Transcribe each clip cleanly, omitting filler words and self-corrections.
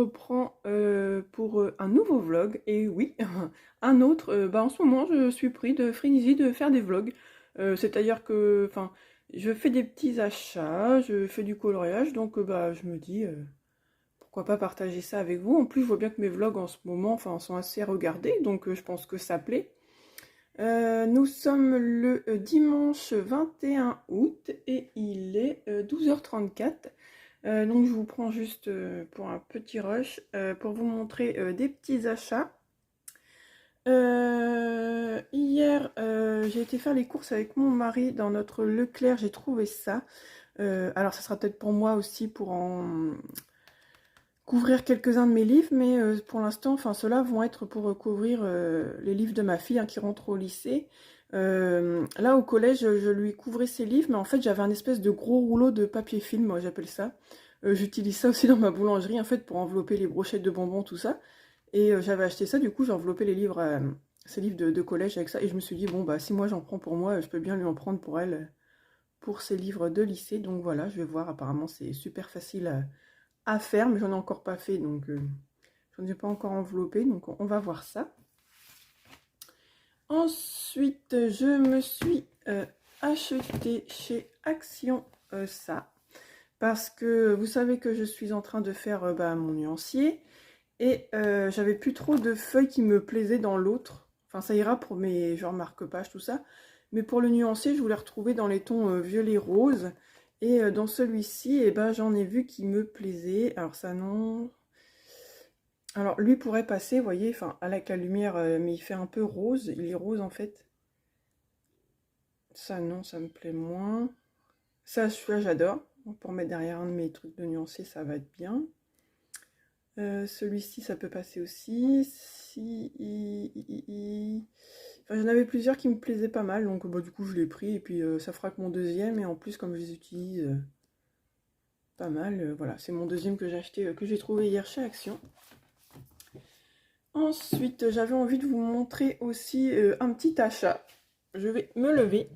reprends pour un nouveau vlog. Et oui, un autre. En ce moment, je suis pris de frénésie de faire des vlogs. C'est-à-dire que, enfin, je fais des petits achats, je fais du coloriage, donc je me dis, pourquoi pas partager ça avec vous. En plus, je vois bien que mes vlogs en ce moment, enfin, sont assez regardés, donc je pense que ça plaît. Nous sommes le dimanche 21 août et il est 12h34. Donc je vous prends juste pour un petit rush pour vous montrer des petits achats. Hier, j'ai été faire les courses avec mon mari dans notre Leclerc, j'ai trouvé ça. Alors ça sera peut-être pour moi aussi pour en couvrir quelques-uns de mes livres, mais pour l'instant, enfin ceux-là vont être pour couvrir les livres de ma fille qui rentre au lycée. Là au collège, je lui couvrais ses livres, mais en fait j'avais un espèce de gros rouleau de papier film, moi j'appelle ça. J'utilise ça aussi dans ma boulangerie en fait pour envelopper les brochettes de bonbons, tout ça. Et j'avais acheté ça, du coup j'ai enveloppé les livres, ces livres de collège avec ça, et je me suis dit bon bah si moi j'en prends pour moi, je peux bien lui en prendre pour elle, pour ses livres de lycée. Donc voilà, je vais voir, apparemment c'est super facile à faire, mais j'en ai encore pas fait, donc j'en ai pas encore enveloppé, donc on va voir ça. Ensuite, je me suis acheté chez Action ça, parce que vous savez que je suis en train de faire mon nuancier, et j'avais plus trop de feuilles qui me plaisaient dans l'autre. Enfin, ça ira pour mes genre marque-page, tout ça. Mais pour le nuancier, je voulais retrouver dans les tons violet rose. Et dans celui-ci, j'en ai vu qui me plaisait. Alors ça, non. Alors lui pourrait passer, vous voyez, enfin, avec la lumière, mais il fait un peu rose. Il est rose en fait. Ça, non, ça me plaît moins. Ça, celui-là, j'adore. Pour mettre derrière un de mes trucs de nuancier, ça va être bien. Celui-ci, ça peut passer aussi. Enfin, j'en avais plusieurs qui me plaisaient pas mal, donc du coup je l'ai pris, et puis ça fera que mon deuxième, et en plus comme je les utilise pas mal, voilà, c'est mon deuxième que j'ai acheté, que j'ai trouvé hier chez Action. Ensuite, j'avais envie de vous montrer aussi un petit achat. Je vais me lever.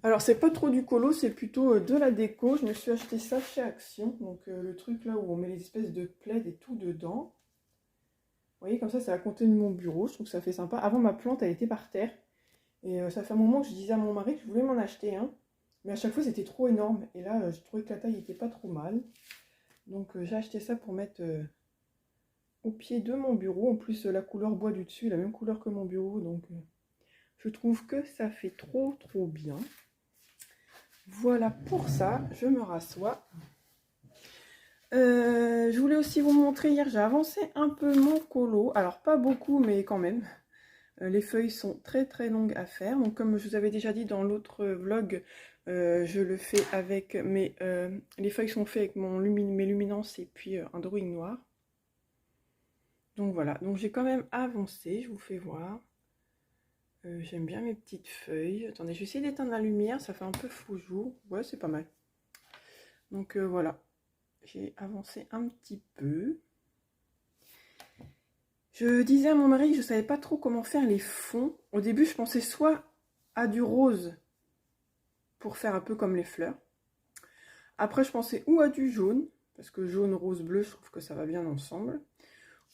Alors c'est pas trop du colo, c'est plutôt de la déco. Je me suis acheté ça chez Action, donc le truc là où on met les espèces de plaids et tout dedans. Vous voyez, comme ça, c'est à côté de mon bureau. Je trouve que ça fait sympa. Avant, ma plante, elle était par terre. Et ça fait un moment que je disais à mon mari que je voulais m'en acheter un. Mais à chaque fois, c'était trop énorme. Et là, je trouvais que la taille n'était pas trop mal. Donc, j'ai acheté ça pour mettre au pied de mon bureau. En plus, la couleur bois du dessus est la même couleur que mon bureau. Donc, je trouve que ça fait trop bien. Voilà pour ça. Je me rassois. Je voulais aussi vous montrer, hier j'ai avancé un peu mon colo, alors pas beaucoup mais quand même. Les feuilles sont très longues à faire, donc comme je vous avais déjà dit dans l'autre vlog, je le fais avec les feuilles sont faites avec mes luminances et puis un drawing noir. Donc voilà, donc j'ai quand même avancé, je vous fais voir. J'aime bien mes petites feuilles. Attendez, je vais essayer d'éteindre la lumière, ça fait un peu faux jour. Ouais, c'est pas mal. Donc voilà. J'ai avancé un petit peu. Je disais à mon mari que je ne savais pas trop comment faire les fonds. Au début, je pensais soit à du rose pour faire un peu comme les fleurs. Après, je pensais ou à du jaune, parce que jaune, rose, bleu, je trouve que ça va bien ensemble.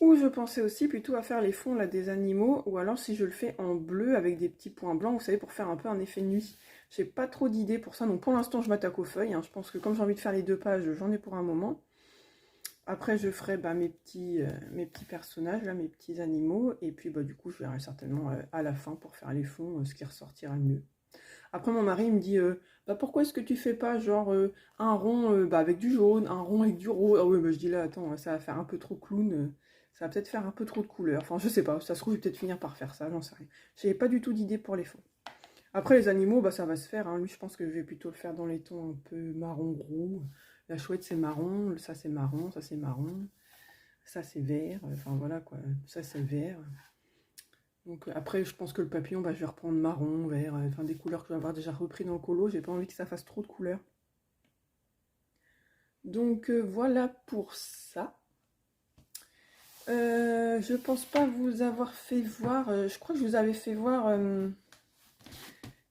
Ou je pensais aussi plutôt à faire les fonds là, des animaux, ou alors si je le fais en bleu avec des petits points blancs, vous savez, pour faire un peu un effet nuit. J'ai pas trop d'idées pour ça, donc pour l'instant, je m'attaque aux feuilles. Je pense que comme j'ai envie de faire les 2 pages, j'en ai pour un moment. Après, je ferai mes petits personnages, là, mes petits animaux. Et puis, du coup, je verrai certainement à la fin pour faire les fonds ce qui ressortira le mieux. Après, mon mari me dit pourquoi est-ce que tu fais pas genre un rond avec du jaune, un rond avec du rose. Ah oui, je dis là, attends, ça va faire un peu trop clown. Ça va peut-être faire un peu trop de couleurs. Enfin, je sais pas, ça se trouve, je vais peut-être finir par faire ça, j'en sais rien. J'avais pas du tout d'idée pour les fonds. Après, les animaux, ça va se faire. Lui, je pense que je vais plutôt le faire dans les tons un peu marron-gros. La chouette, c'est marron. Ça, c'est marron. Ça, c'est marron. Ça, c'est vert. Enfin, voilà, quoi. Ça, c'est vert. Donc, après, je pense que le papillon, je vais reprendre marron, vert. Enfin, des couleurs que je vais avoir déjà repris dans le colo. J'ai pas envie que ça fasse trop de couleurs. Donc, voilà pour ça. Je pense pas vous avoir fait voir. Je crois que je vous avais fait voir...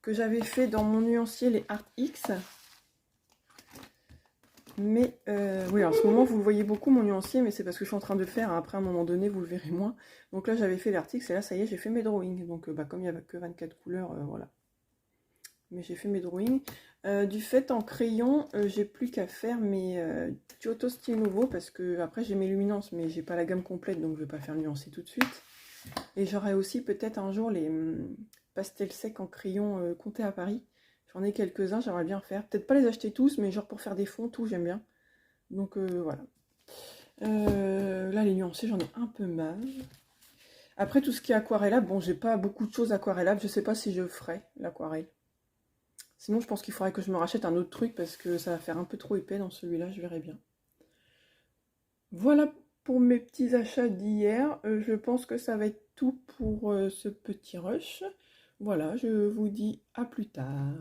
que j'avais fait dans mon nuancier les Art X. Mais oui, en ce moment, vous le voyez beaucoup, mon nuancier, mais c'est parce que je suis en train de le faire. Après, à un moment donné, vous le verrez moins. Donc là, j'avais fait l'article, et là, ça y est, j'ai fait mes drawings. Donc, comme il n'y avait que 24 couleurs, voilà. Mais j'ai fait mes drawings. Du fait, en crayon, j'ai plus qu'à faire mes Giotto style nouveau, parce que après, j'ai mes luminances, mais j'ai pas la gamme complète, donc je vais pas faire nuancer tout de suite. Et j'aurai aussi peut-être un jour les pastels secs en crayon Comté à Paris. J'en ai quelques-uns, j'aimerais bien faire. Peut-être pas les acheter tous, mais genre pour faire des fonds, tout, j'aime bien. Donc voilà. Là, les nuancés, j'en ai un peu marre. Après, tout ce qui est aquarellable, bon, j'ai pas beaucoup de choses aquarellables. Je sais pas si je ferai l'aquarelle. Sinon, je pense qu'il faudrait que je me rachète un autre truc parce que ça va faire un peu trop épais dans celui-là, je verrai bien. Voilà pour mes petits achats d'hier. Je pense que ça va être tout pour ce petit rush. Voilà, je vous dis à plus tard.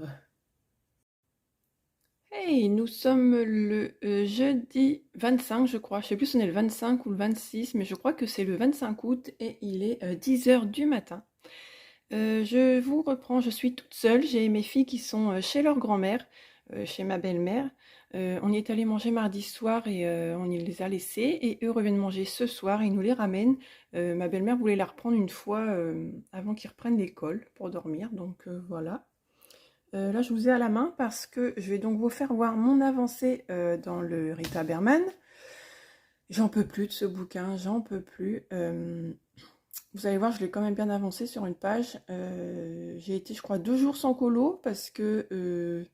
Hey, nous sommes le jeudi 25, je crois. Je sais plus si on est le 25 ou le 26, mais je crois que c'est le 25 août et il est 10 h du matin. Je vous reprends, je suis toute seule. J'ai mes filles qui sont chez leur grand-mère, chez ma belle-mère. On y est allé manger mardi soir et on y les a laissés. Et eux reviennent manger ce soir, ils nous les ramènent. Ma belle-mère voulait la reprendre une fois avant qu'ils reprennent l'école pour dormir, donc voilà. Là, je vous ai à la main parce que je vais donc vous faire voir mon avancée dans le Rita Berman. J'en peux plus de ce bouquin, j'en peux plus. Vous allez voir, je l'ai quand même bien avancé sur une page. J'ai été, je crois, 2 jours sans colo parce que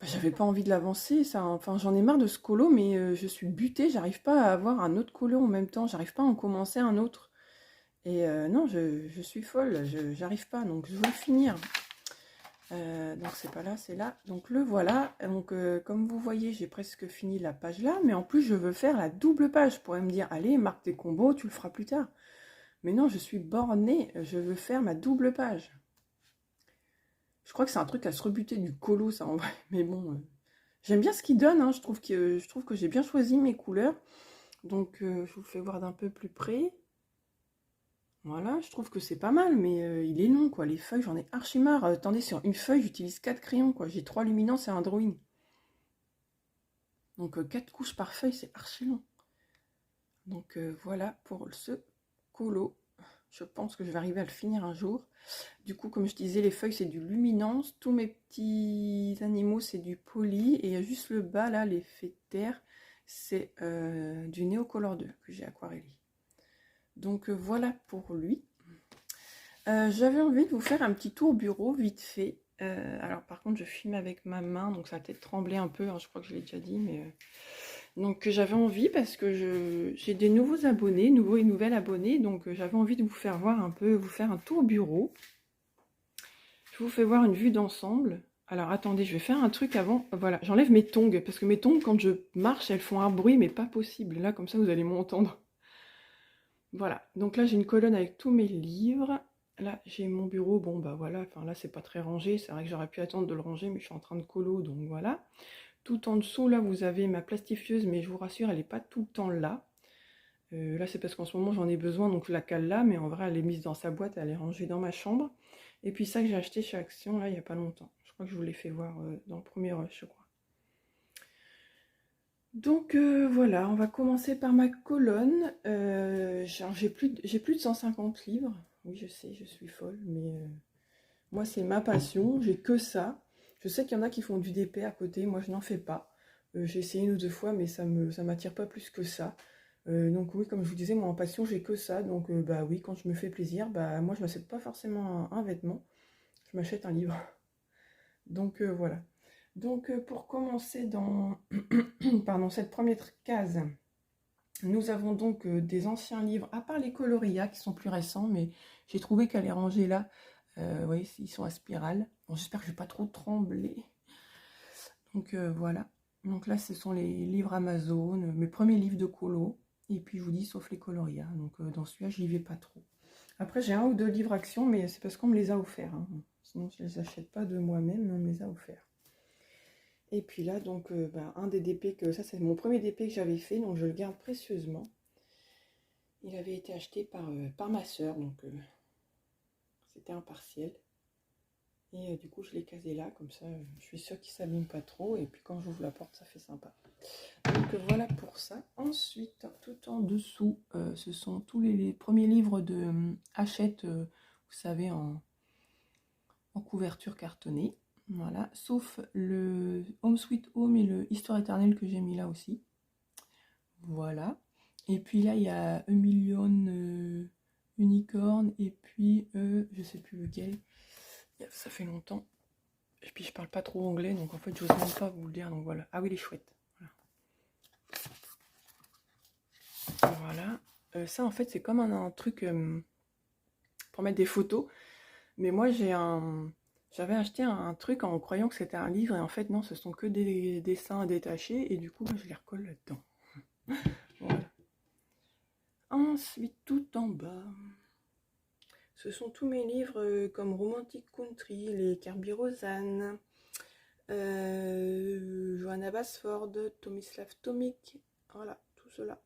j'avais pas envie de l'avancer. Enfin, j'en ai marre de ce colo, mais je suis butée. J'arrive pas à avoir un autre colo en même temps. J'arrive pas à en commencer un autre. Et non, je suis folle. J'arrive pas. Donc, je veux le finir. Donc c'est pas là, c'est là. Donc le voilà. Donc comme vous voyez, j'ai presque fini la page là, mais en plus je veux faire la double page. Je pourrais me dire, allez, marque tes combos, tu le feras plus tard. Mais non, je suis bornée, je veux faire ma double page. Je crois que c'est un truc à se rebuter du colo, ça en vrai. Mais bon, j'aime bien ce qu'il donne. Hein. Je trouve que j'ai bien choisi mes couleurs. Donc je vous fais voir d'un peu plus près. Voilà, je trouve que c'est pas mal, mais il est long, quoi. Les feuilles, j'en ai archi marre. Attendez, sur une feuille, j'utilise 4 crayons, quoi. J'ai 3 luminances et un drawing. Donc 4 couches par feuille, c'est archi long. Donc voilà pour ce colo. Je pense que je vais arriver à le finir un jour. Du coup, comme je disais, les feuilles, c'est du luminance. Tous mes petits animaux, c'est du poly. Et il y a juste le bas, là, les faits de terre, c'est du Neocolor 2 que j'ai aquarellé. Donc voilà pour lui. J'avais envie de vous faire un petit tour bureau vite fait. Alors par contre je filme avec ma main, donc ça va peut-être trembler un peu, hein, je crois que je l'ai déjà dit, mais donc j'avais envie parce que j'ai des nouveaux abonnés, nouveaux et nouvelles abonnés, donc j'avais envie de vous faire voir un peu, vous faire un tour bureau. Je vous fais voir une vue d'ensemble. Alors attendez, je vais faire un truc avant. Voilà, j'enlève mes tongs, parce que mes tongs quand je marche, elles font un bruit, mais pas possible. Là comme ça vous allez m'entendre. Voilà, donc là j'ai une colonne avec tous mes livres. Là j'ai mon bureau, bon bah voilà, enfin là c'est pas très rangé, c'est vrai que j'aurais pu attendre de le ranger, mais je suis en train de colo, donc voilà. Tout en dessous là vous avez ma plastifieuse, mais je vous rassure, elle n'est pas tout le temps là. Là c'est parce qu'en ce moment j'en ai besoin, donc je la cale là, mais en vrai elle est mise dans sa boîte, elle est rangée dans ma chambre. Et puis ça que j'ai acheté chez Action là il n'y a pas longtemps. Je crois que je vous l'ai fait voir dans le premier rush, je crois. Donc voilà, on va commencer par ma colonne. J'ai plus de 150 livres. Oui, je sais, je suis folle, mais moi c'est ma passion, j'ai que ça. Je sais qu'il y en a qui font du DP à côté, moi je n'en fais pas. J'ai essayé une ou deux fois, mais ça m'attire pas plus que ça. Donc oui, comme je vous disais, moi en passion j'ai que ça. Donc bah oui, quand je me fais plaisir, bah moi je m'achète pas forcément un vêtement, je m'achète un livre. Donc voilà. Donc pour commencer dans pardon, cette première case, nous avons donc des anciens livres, à part les coloria qui sont plus récents, mais j'ai trouvé qu'à les ranger là, oui, ils sont à spirale. Bon, j'espère que je ne vais pas trop trembler. Donc voilà. Donc là, ce sont les livres Amazon, mes premiers livres de colo. Et puis je vous dis, sauf les coloria. Donc dans celui-là, j'y vais pas trop. Après, j'ai un ou deux livres Action, mais c'est parce qu'on me les a offerts. Hein. Sinon, je ne les achète pas de moi-même, mais on me les a offerts. Et puis là, donc, un des DP que... Ça, c'est mon premier DP que j'avais fait, donc je le garde précieusement. Il avait été acheté par ma soeur, donc c'était un partiel. Et du coup, je l'ai casé là, comme ça, je suis sûre qu'il ne s'abîme pas trop. Et puis quand j'ouvre la porte, ça fait sympa. Donc voilà pour ça. Ensuite, tout en dessous, ce sont tous les premiers livres de Hachette, vous savez, en couverture cartonnée. Voilà, sauf le Home Sweet Home et le Histoire éternelle que j'ai mis là aussi. Voilà. Et puis là, il y a A Million Unicorn et puis je sais plus lequel. Ça fait longtemps. Et puis je parle pas trop anglais, donc en fait, j'ose même pas vous le dire. Donc voilà. Ah oui, il est chouette. Voilà. Ça, en fait, c'est comme un truc pour mettre des photos. Mais moi, j'avais acheté un truc en croyant que c'était un livre. Et en fait, non, ce sont que des dessins détachés. Et du coup, je les recolle là-dedans. Voilà. Ensuite, tout en bas, ce sont tous mes livres comme Romantic Country, les Kirby Rosanne, Johanna Basford, Tomislav Tomic, voilà, tout cela.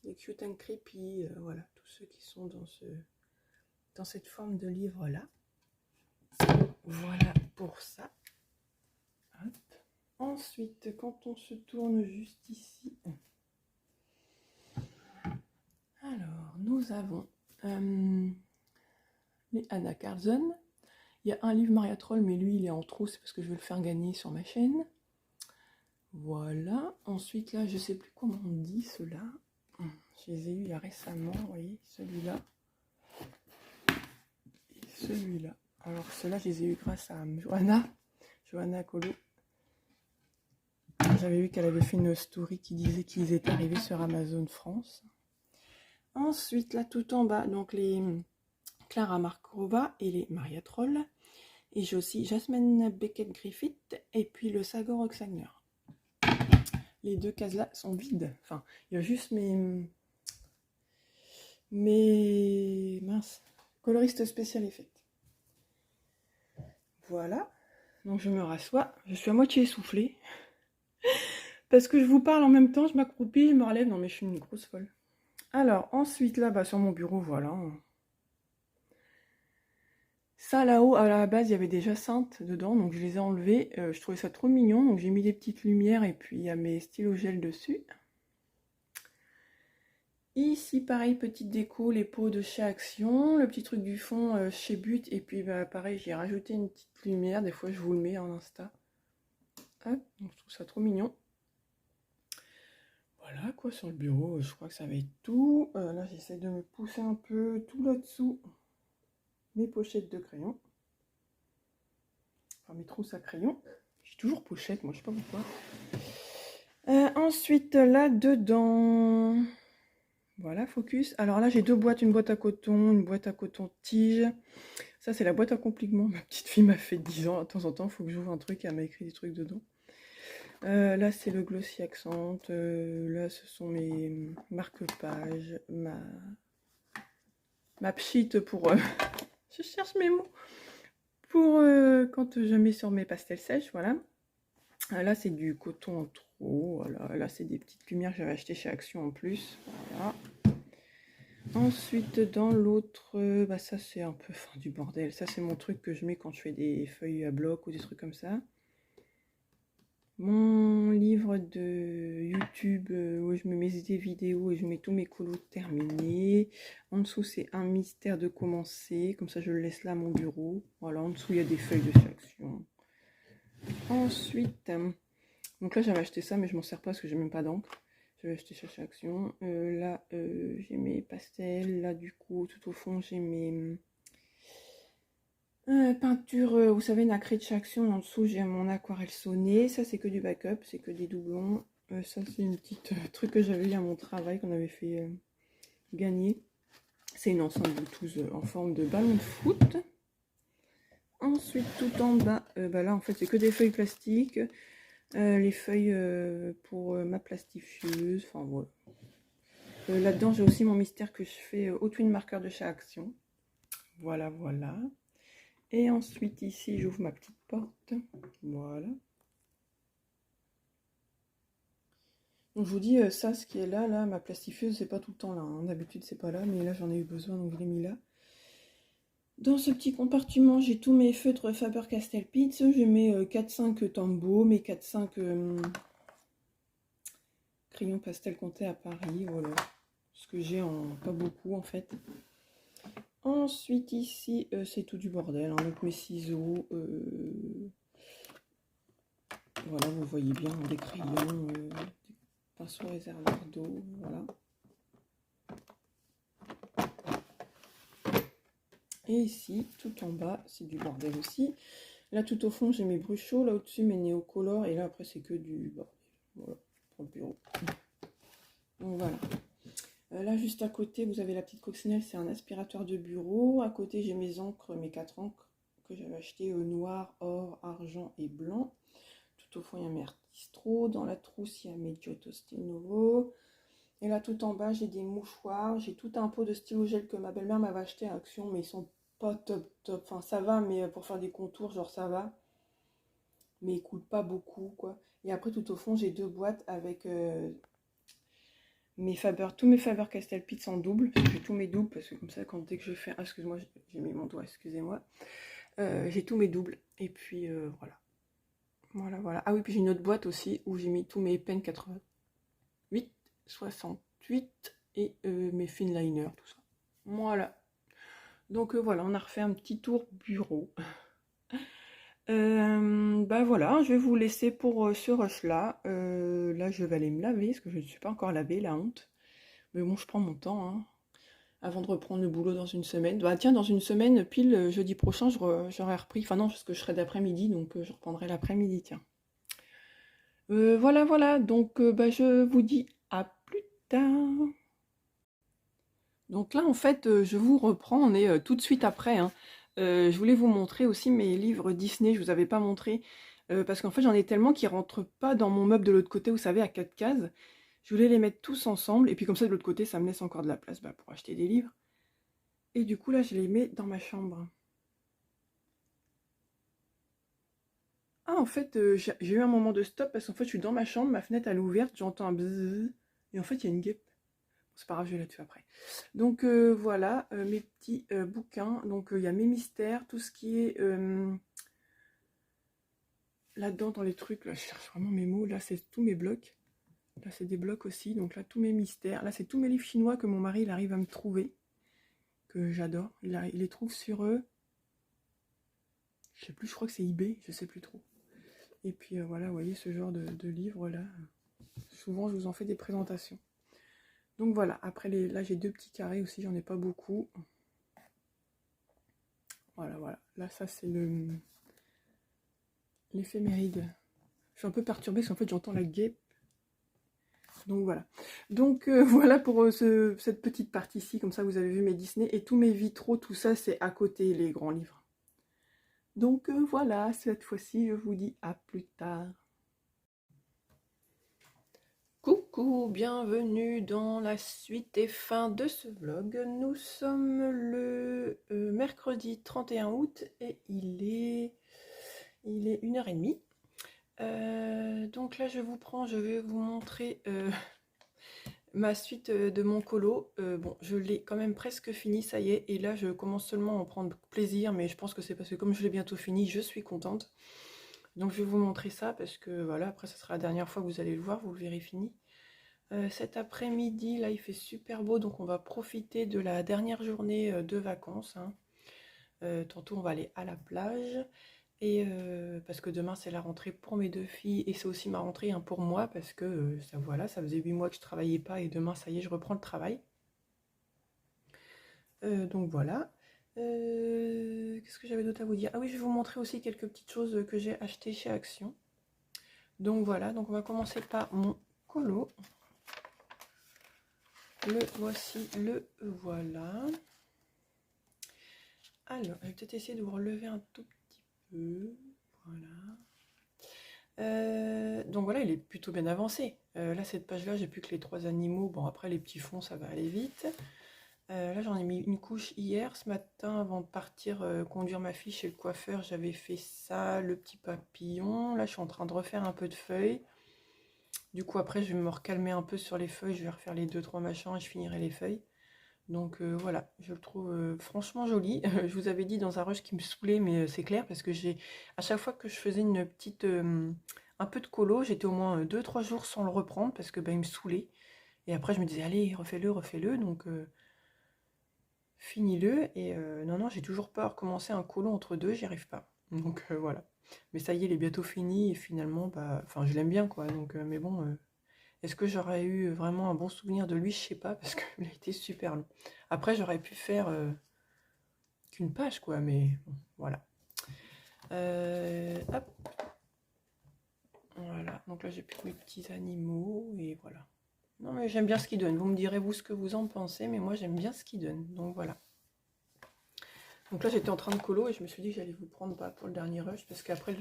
Les Cute and Creepy, voilà, tous ceux qui sont dans cette forme de livre-là. Voilà pour ça. Hop. Ensuite, quand on se tourne juste ici, alors nous avons les Anna Carlson. Il y a un livre Maria Troll, mais lui il est en trop, c'est parce que je vais le faire gagner sur ma chaîne. Voilà. Ensuite là, je sais plus comment on dit ceux-là. Je les ai eus il y a récemment, vous voyez, celui-là. Et celui-là. Alors ceux-là, je les ai eus grâce à Johanna Colo. J'avais vu qu'elle avait fait une story qui disait qu'ils étaient arrivés sur Amazon France. Ensuite, là tout en bas, donc les Clara Markova et les Maria Troll. Et j'ai aussi Jasmine Beckett Griffith et puis le Sagor Oxagner. Les deux cases là sont vides. Enfin, il y a juste mes coloristes spécial effect. Voilà. Donc je me rassois. Je suis à moitié essoufflée. Parce que je vous parle en même temps, je m'accroupis, je me relève. Non mais je suis une grosse folle. Alors, ensuite là, sur mon bureau, voilà. Ça là-haut, à la base, il y avait des jacinthes dedans, donc je les ai enlevés. Je trouvais ça trop mignon, donc j'ai mis des petites lumières et puis il y a mes stylos gel dessus. Ici, pareil, petite déco, les pots de chez Action, le petit truc du fond chez But, et puis pareil, j'ai rajouté une petite lumière, des fois je vous le mets en Insta. Hop, donc je trouve ça trop mignon. Voilà quoi, sur le bureau, je crois que ça va être tout. Là, j'essaie de me pousser un peu tout là-dessous. Mes pochettes de crayon. Enfin, mes trousses à crayon. J'ai toujours pochette, moi, je sais pas pourquoi. Ensuite, là-dedans... Voilà, focus. Alors là, j'ai deux boîtes, une boîte à coton, une boîte à coton tige. Ça, c'est la boîte à compliquement. Ma petite fille m'a fait 10 ans. De temps en temps, il faut que j'ouvre un truc et elle m'a écrit des trucs dedans. Là, c'est le Glossy Accent. Là, ce sont mes marque-pages. Ma pchite pour... je cherche mes mots. Pour quand je mets sur mes pastels sèches, voilà. Là, c'est du coton en trop. Voilà. Là, c'est des petites lumières que j'avais achetées chez Action en plus. Voilà. Ensuite, dans l'autre, ça c'est un peu du bordel. Ça, c'est mon truc que je mets quand je fais des feuilles à bloc ou des trucs comme ça. Mon livre de YouTube où je me mets des vidéos et je mets tous mes colos terminés. En dessous, c'est un mystère de commencer. Comme ça, je le laisse là à mon bureau. Voilà, en dessous, il y a des feuilles de sélection. Ensuite, donc là, j'avais acheté ça, mais je m'en sers pas parce que j'ai même pas d'encre. J'avais acheté chez Action. Là, j'ai mes pastels. Là, du coup, tout au fond, j'ai mes peintures, vous savez, nacré de chez Action. En dessous, j'ai mon aquarelle sonnée. Ça, c'est que du backup, c'est que des doublons. Ça, c'est une petite truc que j'avais eu à mon travail, qu'on avait fait gagner. C'est une enceinte Bluetooth en forme de ballon de foot. Ensuite, tout en bas, là, en fait, c'est que des feuilles plastiques. Les feuilles pour ma plastifieuse, enfin voilà. Là-dedans, j'ai aussi mon mystère que je fais au twin marker de chez Action. Voilà, voilà. Et ensuite, ici, j'ouvre ma petite porte. Voilà. Donc, je vous dis, ça, ce qui est là, ma plastifieuse, c'est pas tout le temps là. Hein. D'habitude, c'est pas là, mais là, j'en ai eu besoin, donc je l'ai mis là. Dans ce petit compartiment, j'ai tous mes feutres Faber-Castell Pizza. J'ai mes 4-5 Tombow, mes 4-5 crayons pastel Comté à Paris. Voilà. Ce que j'ai en pas beaucoup en fait. Ensuite ici, c'est tout du bordel. Hein. Donc mes ciseaux. Voilà, vous voyez bien, des crayons, des pinceaux réservoirs d'eau. Voilà. Et ici, tout en bas, c'est du bordel aussi. Là, tout au fond, j'ai mes bruchos. Là, au-dessus, mes néocolores. Et là, après, c'est que du bordel. Voilà, pour le bureau. Donc, voilà. Là, juste à côté, vous avez la petite coccinelle. C'est un aspirateur de bureau. À côté, j'ai mes encres, mes 4 encres que j'avais achetées noir, or, argent et blanc. Tout au fond, il y a mes Artistro. Dans la trousse, il y a mes Giotto Lenovo. Et là, tout en bas, j'ai des mouchoirs. J'ai tout un pot de stylo gel que ma belle-mère m'avait acheté à Action, mais ils sont pas top. Enfin, ça va, mais pour faire des contours, genre ça va. Mais ils coûtent pas beaucoup, quoi. Et après, tout au fond, j'ai 2 boîtes avec tous mes Faber-Castell Pizza en double. J'ai tous mes doubles, parce que comme ça, dès que je fais... Ah, excuse-moi, j'ai mis mon doigt, excusez-moi. J'ai tous mes doubles. Et puis, voilà. Voilà. Ah oui, puis j'ai une autre boîte aussi, où j'ai mis tous mes Pen 88, 68 et mes finliners, tout ça. Voilà. Donc voilà, on a refait un petit tour bureau. Bah voilà, je vais vous laisser pour ce rush-là. Là, je vais aller me laver, parce que je ne suis pas encore lavée, la honte. Mais bon, je prends mon temps, hein, avant de reprendre le boulot dans une semaine. Bah tiens, dans une semaine, pile jeudi prochain, j'aurai repris. Enfin non, parce que je serai d'après-midi, donc je reprendrai l'après-midi, tiens. Voilà. Donc, bah, je vous dis à plus tard. Donc là, en fait, je vous reprends, on est tout de suite après. Hein. Je voulais vous montrer aussi mes livres Disney, je vous avais pas montré, parce qu'en fait, j'en ai tellement qui rentrent pas dans mon meuble de l'autre côté, vous savez, à 4 cases. Je voulais les mettre tous ensemble, et puis comme ça, de l'autre côté, ça me laisse encore de la place pour acheter des livres. Et du coup, là, je les mets dans ma chambre. Ah, en fait, j'ai eu un moment de stop, parce qu'en fait, je suis dans ma chambre, ma fenêtre, elle est ouverte, j'entends un bzzz, et en fait, il y a une guêpe. C'est pas grave, je vais là-dessus après. Donc voilà, mes petits bouquins. Donc il y a mes mystères, tout ce qui est là-dedans dans les trucs. Là, je cherche vraiment mes mots. Là, c'est tous mes blocs. Là, c'est des blocs aussi. Donc là, tous mes mystères. Là, c'est tous mes livres chinois que mon mari il arrive à me trouver. Que j'adore. Il les trouve sur eux. Je sais plus, je crois que c'est eBay. Je sais plus trop. Et puis voilà, vous voyez ce genre de livres là. Souvent, je vous en fais des présentations. Donc voilà, après là j'ai 2 petits carrés aussi, j'en ai pas beaucoup. Voilà. Là ça c'est l'éphéméride. Je suis un peu perturbée parce qu'en fait j'entends la guêpe. Donc voilà. Donc voilà pour cette petite partie-ci, comme ça vous avez vu mes Disney. Et tous mes vitraux, tout ça c'est à côté les grands livres. Donc voilà, cette fois-ci je vous dis à plus tard. Coucou, bienvenue dans la suite et fin de ce vlog. Nous sommes le mercredi 31 août et il est 1h30. Donc là je vais vous montrer ma suite de mon colo. Bon, je l'ai quand même presque fini, ça y est, et là je commence seulement à en prendre plaisir, mais je pense que c'est parce que comme je l'ai bientôt fini, je suis contente. Donc je vais vous montrer ça parce que voilà, après ça sera la dernière fois que vous allez le voir, vous le verrez fini. Cet après-midi, là il fait super beau, donc on va profiter de la dernière journée de vacances. Hein. Tantôt on va aller à la plage. Et parce que demain c'est la rentrée pour mes 2 filles et c'est aussi ma rentrée hein, pour moi parce que ça faisait 8 mois que je travaillais pas et demain ça y est je reprends le travail. Donc voilà. Qu'est-ce que j'avais d'autre à vous dire? Ah oui, je vais vous montrer aussi quelques petites choses que j'ai achetées chez Action. Donc voilà, donc on va commencer par mon colo. Le voici, le voilà. Alors, je vais peut-être essayer de vous relever un tout petit peu. Voilà. Donc voilà, il est plutôt bien avancé. Là, cette page-là, j'ai plus que les 3 animaux. Bon, après, les petits fonds, ça va aller vite. Là, j'en ai mis une couche hier. Ce matin, avant de partir conduire ma fille chez le coiffeur, j'avais fait ça, le petit papillon. Là, je suis en train de refaire un peu de feuilles. Du coup, après, je vais me recalmer un peu sur les feuilles. Je vais refaire les 2-3 machins et je finirai les feuilles. Donc voilà, je le trouve franchement joli. Je vous avais dit dans un rush qui me saoulait, mais c'est clair parce que à chaque fois que je faisais une petite, un peu de colo, j'étais au moins 2-3 jours sans le reprendre parce que il me saoulait. Et après je me disais allez, refais-le, refais-le. Donc finis-le. Et non, non, j'ai toujours pas recommencé un colo entre deux, j'y arrive pas. Donc voilà. Mais ça y est, il est bientôt fini et finalement, enfin je l'aime bien quoi. Donc mais bon. Est-ce que j'aurais eu vraiment un bon souvenir de lui? Je sais pas, parce qu'il a été super long. Après, j'aurais pu faire qu'une page, quoi, mais bon, voilà. Hop. Voilà, donc là j'ai plus mes petits animaux, et voilà. Non mais j'aime bien ce qu'il donne. Vous me direz vous ce que vous en pensez, mais moi j'aime bien ce qu'il donne, donc voilà. Donc là j'étais en train de colo et je me suis dit que j'allais vous prendre pour le dernier rush, parce qu'après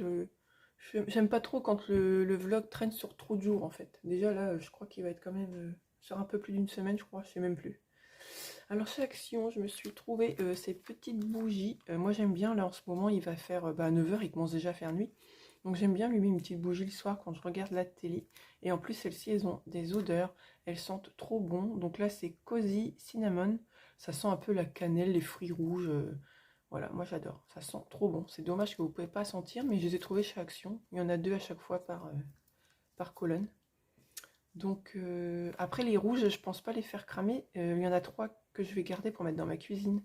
j'aime pas trop quand le vlog traîne sur trop de jours en fait. Déjà là je crois qu'il va être quand même sur un peu plus d'une semaine, je crois, je sais même plus. Alors chez Action, je me suis trouvé ces petites bougies. Moi j'aime bien, là en ce moment il va faire 9 h, il commence déjà à faire nuit. Donc j'aime bien lui mettre une petite bougie le soir quand je regarde la télé. Et en plus celles-ci elles ont des odeurs, elles sentent trop bon. Donc là c'est Cozy Cinnamon, ça sent un peu la cannelle, les fruits rouges. Voilà, moi j'adore, ça sent trop bon. C'est dommage que vous ne pouvez pas sentir, mais je les ai trouvés chez Action. Il y en a 2 à chaque fois par colonne. Donc après les rouges, je pense pas les faire cramer. Il y en a 3 que je vais garder pour mettre dans ma cuisine.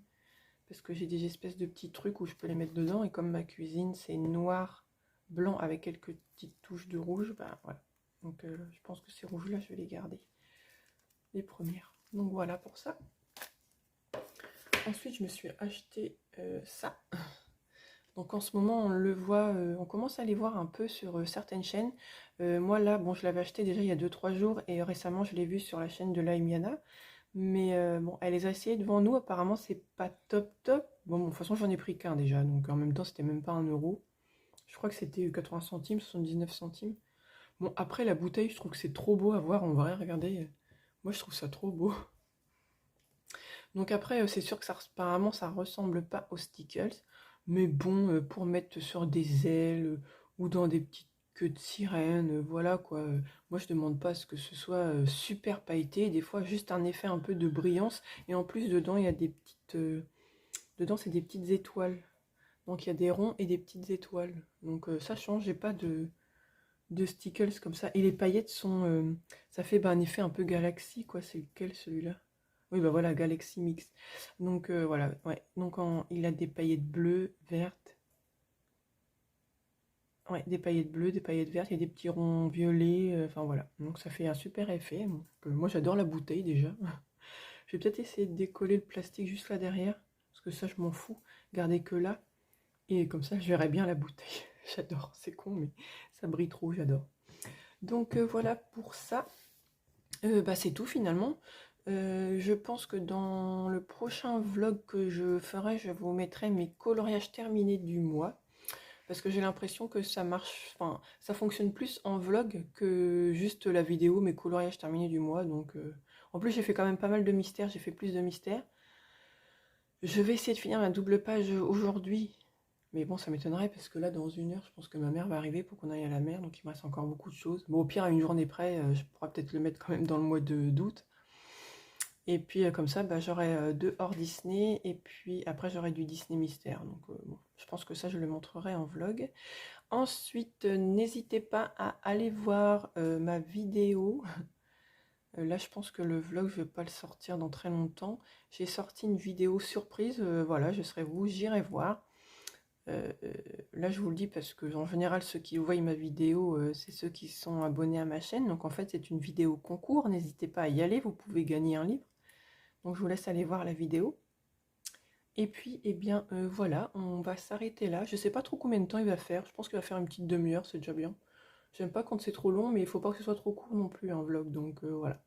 Parce que j'ai des espèces de petits trucs où je peux les mettre dedans. Et comme ma cuisine c'est noir, blanc avec quelques petites touches de rouge, voilà. Donc je pense que ces rouges là je vais les garder. Les premières. Donc voilà pour ça. Ensuite je me suis acheté ça. Donc en ce moment, on le voit, on commence à les voir un peu sur certaines chaînes. Moi là, bon, je l'avais acheté déjà il y a 2-3 jours et récemment je l'ai vu sur la chaîne de Laimiana. Mais bon, elle les a essayés devant nous, apparemment c'est pas top top. Bon, de toute façon j'en ai pris qu'un déjà, donc en même temps c'était même pas 1 €. Je crois que c'était 80 centimes, 79 centimes. Bon, après la bouteille, je trouve que c'est trop beau à voir en vrai, regardez. Moi je trouve ça trop beau. Donc après, c'est sûr que apparemment ça ressemble pas aux Stickles. Mais bon, pour mettre sur des ailes ou dans des petites queues de sirène, voilà quoi. Moi je demande pas à ce que ce soit super pailleté, des fois juste un effet un peu de brillance. Et en plus dedans il y a des petites... dedans c'est des petites étoiles. Donc il y a des ronds et des petites étoiles. Donc ça change, j'ai pas de stickles comme ça. Et les paillettes sont... ça fait un effet un peu galaxie quoi. C'est lequel celui-là? Oui, bah voilà, Galaxy Mix. Donc voilà, ouais. Donc il a des paillettes bleues, vertes. Ouais, des paillettes bleues, des paillettes vertes, il y a des petits ronds violets. Enfin voilà. Donc ça fait un super effet. Donc, moi j'adore la bouteille déjà. Je vais peut-être essayer de décoller le plastique juste là derrière. Parce que ça, je m'en fous. Garder que là. Et comme ça, je verrai bien la bouteille. J'adore. C'est con, mais ça brille trop, j'adore. Donc voilà pour ça. C'est tout finalement. Je pense que dans le prochain vlog que je ferai, je vous mettrai mes coloriages terminés du mois. Parce que j'ai l'impression que ça marche, enfin, ça fonctionne plus en vlog que juste la vidéo, mes coloriages terminés du mois. Donc, en plus, j'ai fait quand même pas mal de mystères, j'ai fait plus de mystères. Je vais essayer de finir ma double page aujourd'hui. Mais bon, ça m'étonnerait parce que là, dans 1 heure, je pense que ma mère va arriver pour qu'on aille à la mer. Donc, il me reste encore beaucoup de choses. Bon, au pire, à une journée près, je pourrais peut-être le mettre quand même dans le mois d'août. Et puis comme ça, j'aurai 2 hors Disney. Et puis après, j'aurai du Disney Mystère. Donc bon, je pense que ça, je le montrerai en vlog. Ensuite, n'hésitez pas à aller voir ma vidéo. Là, je pense que le vlog, je ne vais pas le sortir dans très longtemps. J'ai sorti une vidéo surprise. Voilà, je serai vous, j'irai voir. Là je vous le dis parce que en général ceux qui voient ma vidéo c'est ceux qui sont abonnés à ma chaîne, donc en fait c'est une vidéo concours, n'hésitez pas à y aller, vous pouvez gagner un livre, donc je vous laisse aller voir la vidéo. Et puis eh bien voilà, on va s'arrêter là. Je sais pas trop combien de temps il va faire, je pense qu'il va faire une petite demi-heure, c'est déjà bien. J'aime pas quand c'est trop long, mais il faut pas que ce soit trop court non plus un vlog, donc voilà.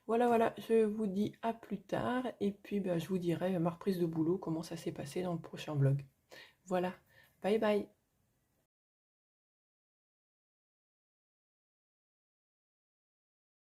Voilà, je vous dis à plus tard, et puis je vous dirai ma reprise de boulot, comment ça s'est passé dans le prochain vlog. Voilà, bye bye.